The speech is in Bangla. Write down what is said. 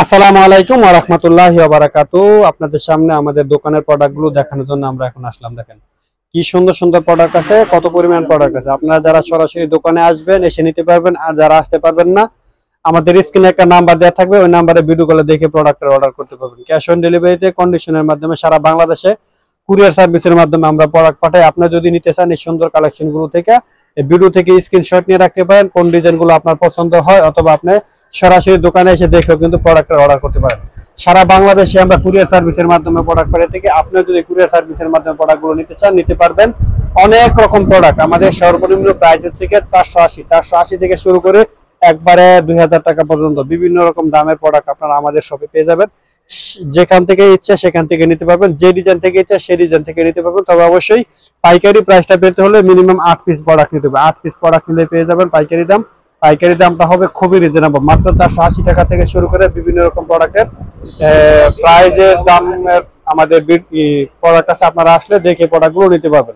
আসসালামু আলাইকুম ওয়া রাহমাতুল্লাহি ওয়া বারাকাতুহু। আপনাদের সামনে আমাদের দোকানের প্রোডাক্টগুলো দেখানোর জন্য আমরা এখন আসলাম। দেখেন কি সুন্দর সুন্দর প্রোডাক্ট আছে, কত পরিমাণ প্রোডাক্ট আছে। আপনারা যারা সরাসরি দোকানে আসবেন এসে নিতে পারবেন, আর যারা আসতে পারবেন না আমাদের স্ক্রিনে একটা নাম্বার দেওয়া থাকবে, ওই নাম্বারে ভিডিও কলে দেখে প্রোডাক্টের অর্ডার করতে পারবেন। ক্যাশ অন ডেলিভারিতে কন্ডিশনের মাধ্যমে সারা বাংলাদেশে কুরিয়ার সার্ভিসের মাধ্যমে আমরা প্রোডাক্ট পাঠাই। আপনারা যদি নিতে চান এই সুন্দর কালেকশনগুলো থেকে, এই ভিডিও থেকে স্ক্রিনশট নিয়ে রাখতে পারেন। কোন ডিজাইনগুলো আপনার পছন্দ হয়, অথবা আপনি সরাসরি দোকানে এসে দেখেও কিন্তু প্রোডাক্টের অর্ডার করতে পারেন। সারা বাংলাদেশে আমরা কুরিয়ার সার্ভিসের মাধ্যমে প্রোডাক্ট পাঠিয়ে থাকি। আপনি যদি কুরিয়ার সার্ভিসের মাধ্যমে প্রোডাক্টগুলো নিতে চান নিতে পারবেন। অনেক রকম প্রোডাক্ট আমাদের সর্বনিম্ন প্রাইস হচ্ছে 480 থেকে শুরু করে একবারে 2000 টাকা পর্যন্ত বিভিন্ন রকম দামের প্রোডাক্ট আপনারা আমাদের শপে পেয়ে যাবেন। যেখান থেকে ইচ্ছে সেখান থেকে নিতে পারবেন, যে ডিজাইন থেকে ইচ্ছে সেই ডিজাইন থেকে নিতে পারবেন। তবে অবশ্যই পাইকারি প্রাইসটা পেতে হলে মিনিমাম 8 পিস প্রোডাক্ট নিতে হবে। 8 পিস প্রোডাক্ট নিলে পেয়ে যাবেন পাইকারি দাম। পাইকারি দামটা হবে খুবই রিজনেবল, মাত্র 480 টাকা থেকে শুরু করে বিভিন্ন রকম প্রোডাক্টের প্রাইজের দামের আমাদের প্রোডাক্ট আছে। আপনারা আসলে দেখে প্রোডাক্টগুলো নিতে পারবেন।